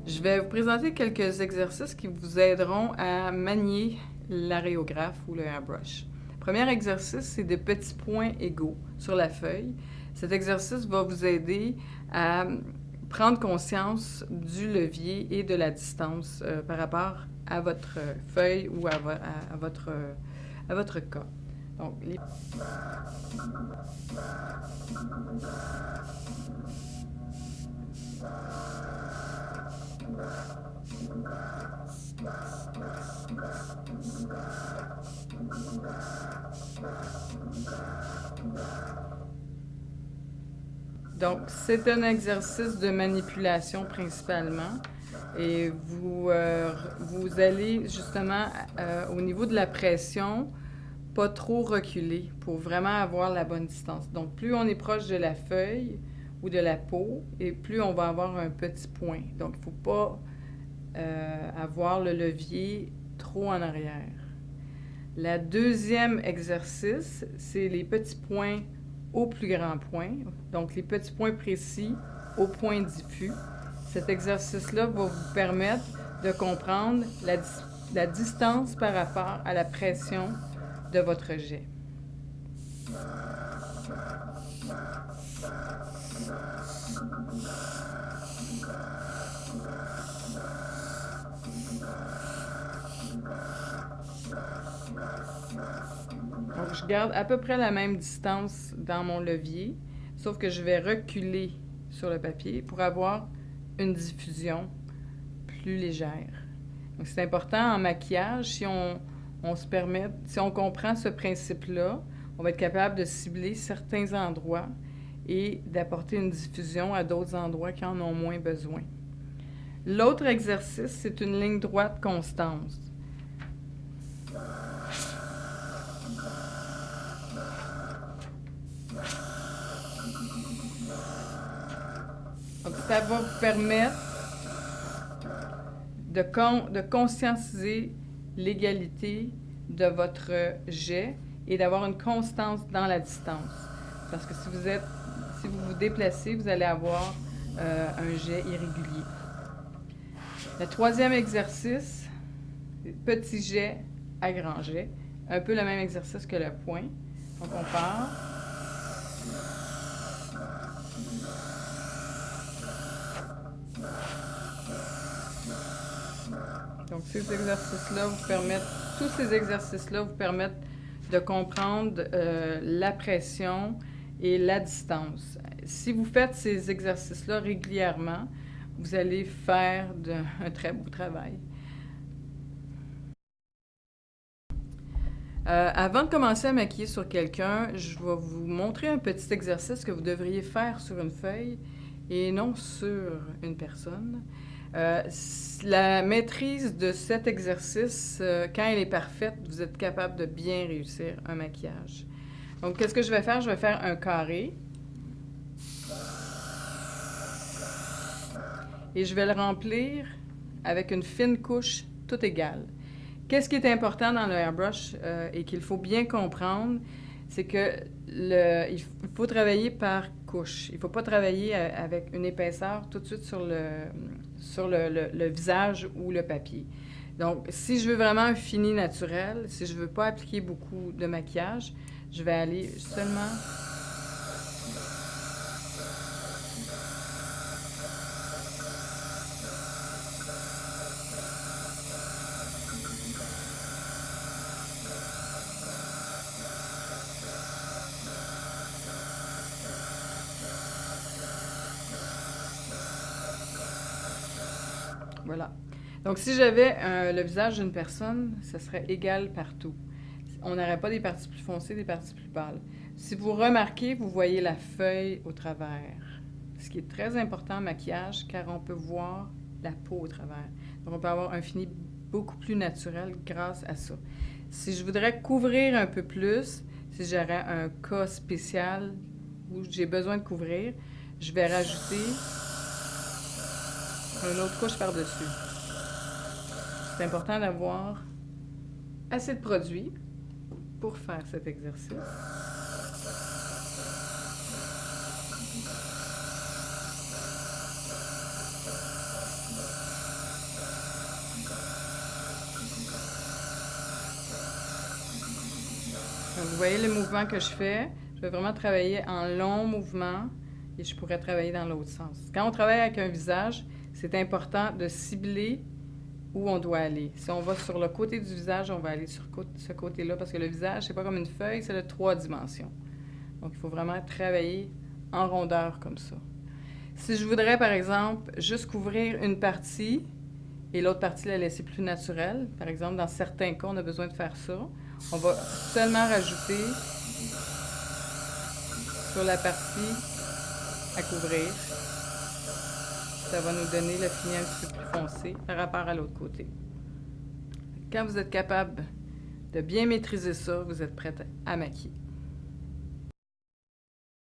Je vais vous présenter quelques exercices qui vous aideront à manier l'aréographe ou le airbrush. Le premier exercice, c'est de petits points égaux sur la feuille. Cet exercice va vous aider à prendre conscience du levier et de la distance par rapport à votre feuille ou à votre cas. Donc, Donc, c'est un exercice de manipulation principalement. Et vous allez justement, au niveau de la pression, pas trop reculer pour vraiment avoir la bonne distance. Donc, plus on est proche de la feuille ou de la peau, et plus on va avoir un petit point. Donc, il ne faut pas avoir le levier trop en arrière. Le deuxième exercice, c'est les petits points au plus grand point. Donc, les petits points précis au point diffus. Cet exercice-là va vous permettre de comprendre la distance par rapport à la pression de votre jet. Donc, je garde à peu près la même distance dans mon levier, sauf que je vais reculer sur le papier pour avoir une diffusion plus légère. Donc, c'est important en maquillage, si on comprend ce principe-là, on va être capable de cibler certains endroits et d'apporter une diffusion à d'autres endroits qui en ont moins besoin. L'autre exercice, c'est une ligne droite constante. Donc, ça va vous permettre de conscientiser l'égalité de votre jet et d'avoir une constance dans la distance. Parce que si vous vous déplacez, vous allez avoir un jet irrégulier. Le troisième exercice, petit jet à grand jet. Un peu le même exercice que le point. Donc, on part. Donc, tous ces exercices-là vous permettent de comprendre la pression et la distance. Si vous faites ces exercices-là régulièrement, vous allez faire un très beau travail. Avant de commencer à maquiller sur quelqu'un, je vais vous montrer un petit exercice que vous devriez faire sur une feuille et non sur une personne. La maîtrise de cet exercice, quand elle est parfaite, vous êtes capable de bien réussir un maquillage. Donc, qu'est-ce que je vais faire? Je vais faire un carré. Et je vais le remplir avec une fine couche toute égale. Qu'est-ce qui est important dans le airbrush et qu'il faut bien comprendre, c'est que il faut travailler par couche. Il ne faut pas travailler avec une épaisseur tout de suite sur le visage ou le papier. Donc, si je veux vraiment un fini naturel, si je ne veux pas appliquer beaucoup de maquillage, je vais aller seulement... Voilà. Donc, si j'avais le visage d'une personne, ça serait égal partout. On n'aurait pas des parties plus foncées, des parties plus pâles. Si vous remarquez, vous voyez la feuille au travers. Ce qui est très important en maquillage, car on peut voir la peau au travers. Donc, on peut avoir un fini beaucoup plus naturel grâce à ça. Si je voudrais couvrir un peu plus, si j'aurais un cas spécial où j'ai besoin de couvrir, je vais rajouter une autre couche par-dessus. C'est important d'avoir assez de produit pour faire cet exercice. voyez les mouvements que je fais? Je vais vraiment travailler en longs mouvements et je pourrais travailler dans l'autre sens. Quand on travaille avec un visage, c'est important de cibler où on doit aller. Si on va sur le côté du visage, on va aller sur ce côté-là parce que le visage, c'est pas comme une feuille, c'est de 3 dimensions. Donc, il faut vraiment travailler en rondeur comme ça. Si je voudrais, par exemple, juste couvrir une partie et l'autre partie la laisser plus naturelle, par exemple, dans certains cas, on a besoin de faire ça, on va seulement rajouter sur la partie à couvrir. Ça va nous donner le fini un petit peu plus foncé par rapport à l'autre côté. Quand vous êtes capable de bien maîtriser ça, vous êtes prête à maquiller.